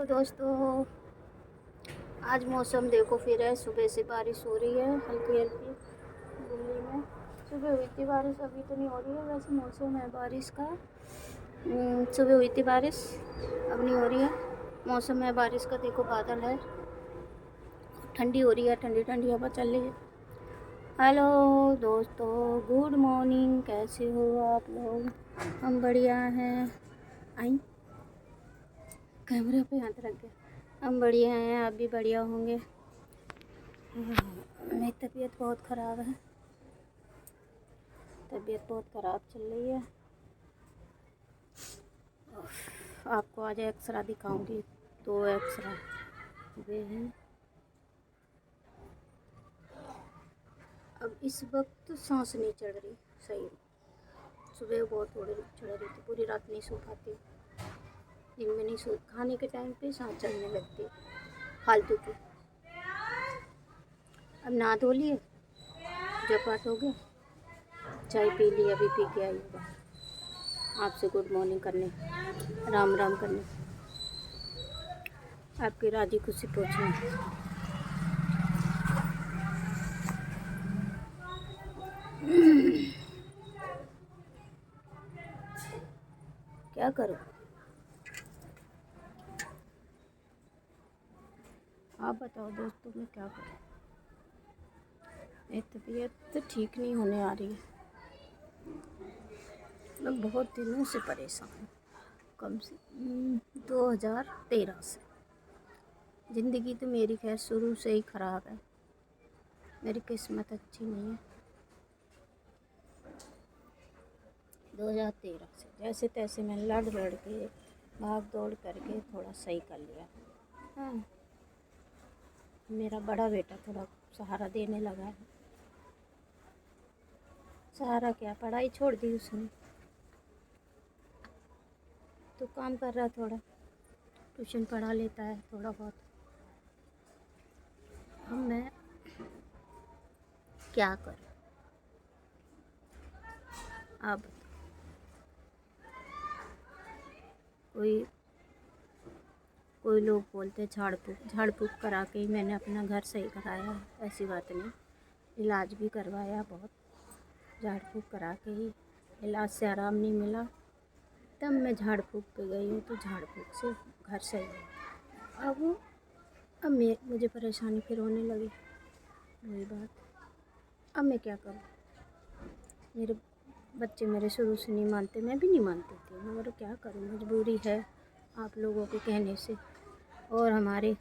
दोस्तों, आज मौसम देखो फिर है। सुबह से बारिश हो रही है हल्की हल्की दिल्ली में। सुबह हुई थी बारिश, अभी तो नहीं हो रही है। वैसे मौसम है बारिश का। सुबह हुई थी बारिश, अब नहीं हो रही है। मौसम है बारिश का, देखो बादल है, ठंडी हो रही है, ठंडी ठंडी हवा चल रही है। हेलो दोस्तों, गुड मॉर्निंग, कैसे हो आप लोग? हम बढ़िया हैं। आई कैमरा पे हाथ रख गया। हम बढ़िया हैं, आप भी बढ़िया होंगे। मेरी तबीयत बहुत ख़राब है, तबीयत बहुत ख़राब चल रही है। आपको आज एक्सरा दिखाऊंगी, 2 एक्सरा हुए हैं। अब इस वक्त सांस नहीं चढ़ रही सही। सुबह बहुत थोड़ी चढ़ रही थी, पूरी रात नहीं सो पाती, दिन में नहीं सो, खाने के टाइम पे सांस चढ़ने लगती फालतू की। अब नहा धो लिए, जपाट हो गया, चाय पी ली, अभी पी के आई हूँ आपसे गुड मॉर्निंग करने, राम राम करने, आपकी राजी खुशी पूछने। क्या करूँ, आप बताओ दोस्तों, मैं क्या करूँ? मेरी तबीयत तो ठीक नहीं होने आ रही है। मैं बहुत दिनों से परेशान हूँ, कम से 2013 से। ज़िंदगी तो मेरी खैर शुरू से ही ख़राब है, मेरी किस्मत अच्छी नहीं है। 2013 से जैसे तैसे मैं लड़ के भाग दौड़ करके थोड़ा सही कर लिया। हाँ, मेरा बड़ा बेटा थोड़ा सहारा देने लगा है। सहारा क्या, पढ़ाई छोड़ दी उसने, तो काम कर रहा, थोड़ा ट्यूशन पढ़ा लेता है थोड़ा बहुत। अब मैं क्या करूं, आप बताओ। कोई लोग बोलते हैं झाड़ फूक करा के ही मैंने अपना घर सही कराया है। ऐसी बात नहीं, इलाज भी करवाया बहुत, झाड़ फूक करा के ही। इलाज से आराम नहीं मिला, तब मैं झाड़ फूक पे गई हूँ, तो झाड़ फूक से घर सही है। अब मुझे परेशानी फिर होने लगी, वही बात। अब मैं क्या करूँ? मेरे बच्चे मेरे शुरू से नहीं मानते, मैं भी नहीं मानती थी, मगर क्या करूँ, मजबूरी है आप लोगों के कहने से। और हमारे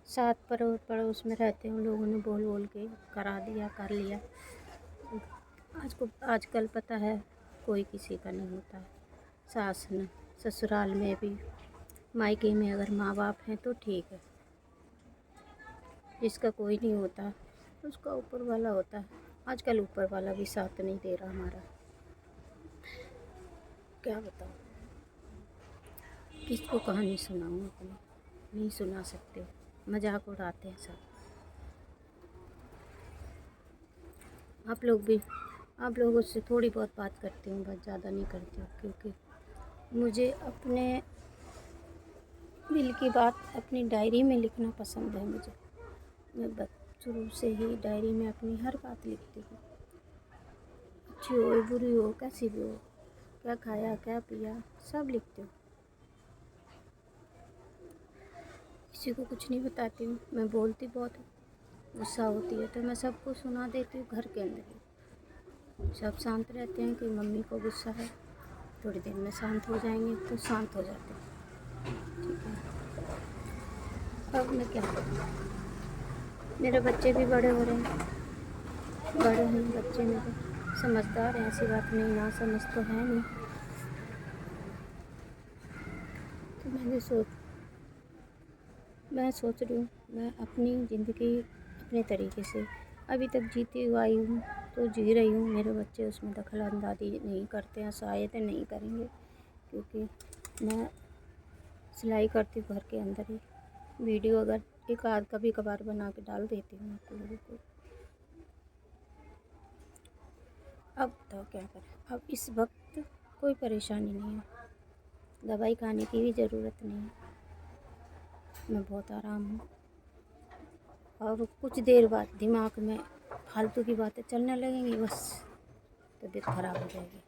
साथ पड़ोस में रहते हैं, उन लोगों ने बोल बोल के करा दिया, कर लिया। आजकल पता है कोई किसी का नहीं होता है। सास न ससुराल में भी, मायके में अगर माँ बाप हैं तो ठीक है, जिसका कोई नहीं होता उसका ऊपर वाला होता है। आजकल ऊपर वाला भी साथ नहीं दे रहा हमारा, क्या बताऊँ, किसको कहानी सुनाऊँ अपनी, नहीं सुना सकते, मजाक उड़ाते हैं सब। आप लोगों से थोड़ी बहुत बात करती हूँ, बहुत ज़्यादा नहीं करती हूँ, क्योंकि मुझे अपने दिल की बात अपनी डायरी में लिखना पसंद है। मैं शुरू से ही डायरी में अपनी हर बात लिखती हूँ, अच्छी हो बुरी हो कैसी भी हो, क्या खाया क्या पिया सब लिखती हूँ। किसी को कुछ नहीं बताती हूँ, मैं बोलती बहुत हूँ, गुस्सा होती है तो मैं सबको सुना देती हूँ घर के अंदर ही। सब शांत रहते हैं कि मम्मी को गुस्सा है, थोड़ी देर में शांत हो जाएंगे, तो शांत हो जाते हैं। ठीक है, अब मैं क्या करूँ? मेरे बच्चे भी बड़े हो रहे हैं, बड़े हैं बच्चे मेरे, समझदार हैं, ऐसी बात नहीं, ना समझ तो है नहीं। तो मैं सोच रही हूँ मैं अपनी ज़िंदगी अपने तरीके से अभी तक जीती हुई आई हूँ, तो जी रही हूँ। मेरे बच्चे उसमें दखल अंदाज़ी नहीं करते हैं, शायद नहीं करेंगे, क्योंकि मैं सिलाई करती हूँ घर के अंदर ही। वीडियो अगर एक आध कभी कभार बना के डाल देती हूँ आप लोगों को। अब बताओ क्या करें? अब इस वक्त कोई परेशानी नहीं है, दवाई खाने की भी ज़रूरत नहीं है, मैं बहुत आराम हूँ। और कुछ देर बाद दिमाग में फालतू की बातें चलने लगेंगी, बस तबीयत खराब हो जाएगी।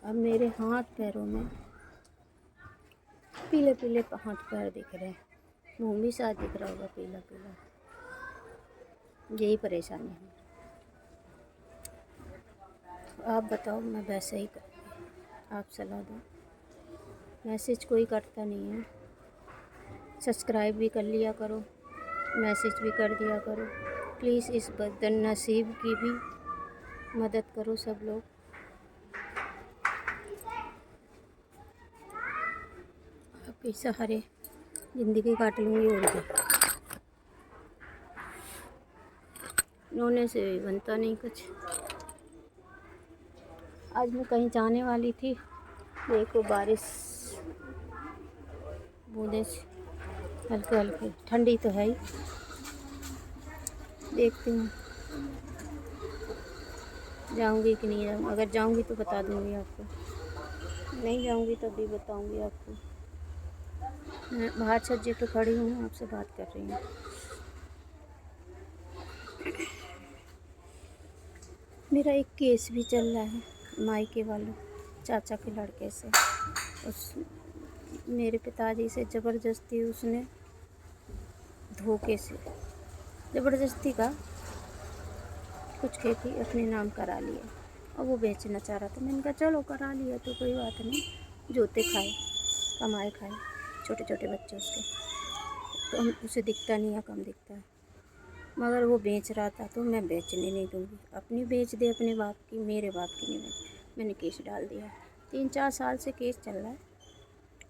अब मेरे हाथ पैरों में पीले पीले हाथ पैर दिख रहे हैं, मुँह भी साथ दिख रहा होगा पीला पीला। यही परेशानी है। आप बताओ, मैं वैसे ही करूँगी, आप सलाह दो। मैसेज कोई करता नहीं है, सब्सक्राइब भी कर लिया करो, मैसेज भी कर दिया करो। प्लीज़ इस बदनसीब की भी मदद करो सब लोग। आपके सहारे ज़िंदगी काट लूँगी और क्या। रोने से भी बनता नहीं कुछ। आज मैं कहीं जाने वाली थी, देखो बारिश बूंदे हल्के हल्के, ठंडी तो है ही। देखती हूँ जाऊँगी कि नहीं जाऊँगी। अगर जाऊँगी तो बता दूँगी आपको, नहीं जाऊँगी तब भी बताऊँगी आपको। मैं बाहर छज्जे पे खड़ी हूँ, आपसे बात कर रही हूँ। मेरा एक केस भी चल रहा है मायके वालों चाचा के लड़के से। उस मेरे पिताजी से ज़बरदस्ती उसने धोखे से ज़बरदस्ती का कुछ खेती अपने नाम करा लिया और वो बेचना चाह रहा था। मैंने कहा चलो करा लिया तो कोई बात नहीं, जोते खाए कमाए खाए, छोटे छोटे बच्चे उसके, तो हम उसे दिखता नहीं है, कम दिखता है। मगर वो बेच रहा था तो मैं बेचने नहीं दूँगी। अपनी बेच दे अपने बाप की, मेरे बाप की नहीं बेच। मैंने केस डाल दिया, 3-4 साल से केस चल रहा है।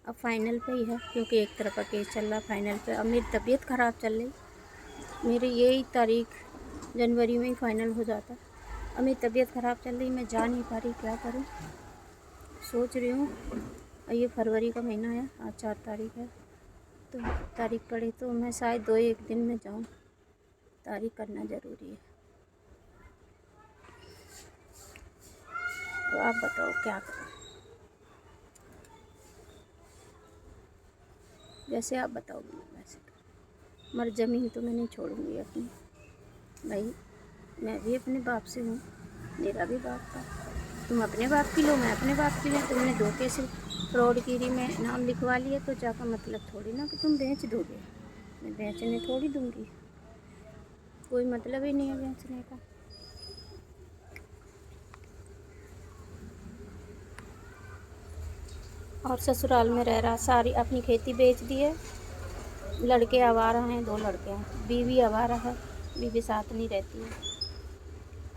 अब फाइनल पे ही है, क्योंकि एक तरफा केस चल रहा है फाइनल पे। अब मेरी तबीयत ख़राब चल रही, मेरी यही तारीख जनवरी में ही फाइनल हो जाता। अब मेरी तबीयत ख़राब चल रही, मैं जा नहीं पा रही, क्या करूं। सोच रही हूँ, ये फरवरी का महीना है, आज 4 तारीख है, तो तारीख पड़े तो मैं शायद 2-1 दिन में जाऊँ। तारीख करना ज़रूरी है। तो आप बताओ क्या करूँ। जैसे आप बताओगे मैं वैसे करूँ। मगर ज़मीन तो मैं नहीं छोड़ूंगी अपनी। भाई मैं भी अपने बाप से हूँ, मेरा भी बाप था। तुम अपने बाप की लो, मैं अपने बाप की लूँ। तुमने धोखे से फ्रॉडगिरी में नाम लिखवा लिया तो जाकर मतलब थोड़ी ना कि तुम बेच दोगे। मैं बेचने थोड़ी दूँगी, कोई मतलब ही नहीं है बेचने का। और ससुराल में रह रहा, सारी अपनी खेती बेच दी है। लड़के आवारा हैं, 2 लड़के हैं, बीवी आवारा है, बीवी साथ नहीं रहती है।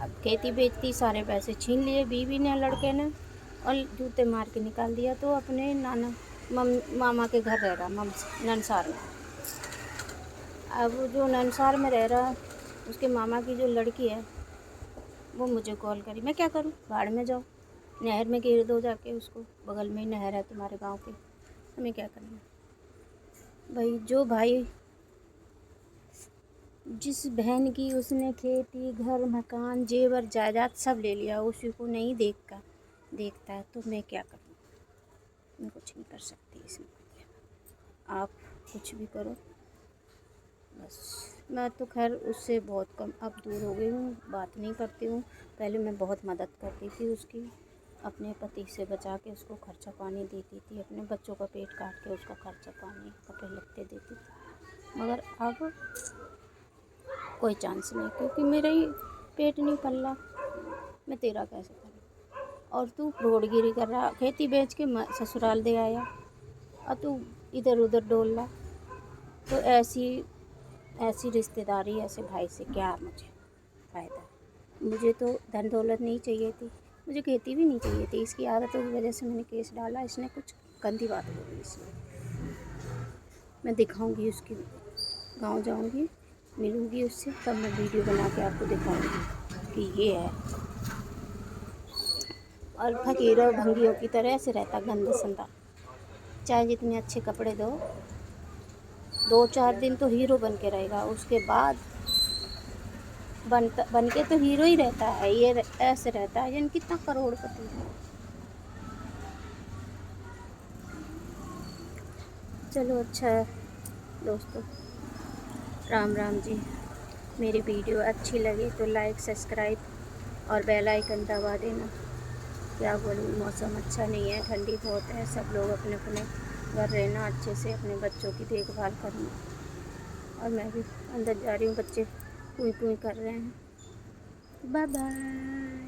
अब खेती बेचती, सारे पैसे छीन लिए बीवी ने, लड़के ने, और जूते मार के निकाल दिया। तो अपने मामा के घर रह रहा, ननसार में। अब जो ननसार में रह रहा, उसके मामा की जो लड़की है वो मुझे कॉल करी, मैं क्या करूं, भाड़ में जाओ, नहर में गिर दो जाके उसको, बगल में ही नहर है तुम्हारे गांव की, हमें क्या करना। भाई जो भाई जिस बहन की उसने खेती घर मकान जेवर जायदाद सब ले लिया, उसी को नहीं देखता है तो मैं क्या करूं। मैं कुछ नहीं कर सकती इसमें। आप कुछ भी करो, बस। मैं तो खैर उससे बहुत कम अब दूर हो गई हूँ, बात नहीं करती हूँ। पहले मैं बहुत मदद करती थी उसकी, अपने पति से बचा के उसको खर्चा पानी देती थी, अपने बच्चों का पेट काट के उसका खर्चा पानी कपड़े लत्ते देती थी। मगर अब कोई चांस नहीं, क्योंकि मेरा ही पेट नहीं पल रहा, मैं तेरा कैसे करूँ। और तू रोडगिरी कर रहा, खेती बेच के ससुराल दे आया और तू इधर उधर डोल रहा। तो ऐसी रिश्तेदारी ऐसे भाई से क्या मुझे फ़ायदा। मुझे तो धन दौलत नहीं चाहिए थी, मुझे खेती भी नहीं चाहिए थी। इसकी आदतों की वजह से मैंने केस डाला, इसने कुछ गंदी बात बोली, इसलिए मैं दिखाऊंगी उसकी, गांव जाऊंगी, मिलूंगी उससे, तब मैं वीडियो बना के आपको दिखाऊंगी कि ये है। और फकीरों भंगियों की तरह से रहता, गंदा संदा। चाहे जितने अच्छे कपड़े दो, 2-4 दिन तो हीरो बन के रहेगा, उसके बाद बन के तो हीरो ही रहता है, ये ऐसे रहता है यानी कितना करोड़पति है। चलो अच्छा है दोस्तों, राम राम जी। मेरी वीडियो अच्छी लगी तो लाइक सब्सक्राइब और बेल आइकन दबा देना। क्या बोलूँ, मौसम अच्छा नहीं है, ठंडी बहुत है। सब लोग अपने अपने घर रहना, अच्छे से अपने बच्चों की देखभाल करना। और मैं भी अंदर जा रही हूँ, बच्चे पूई पूई कर रहे हैं। Bye bye.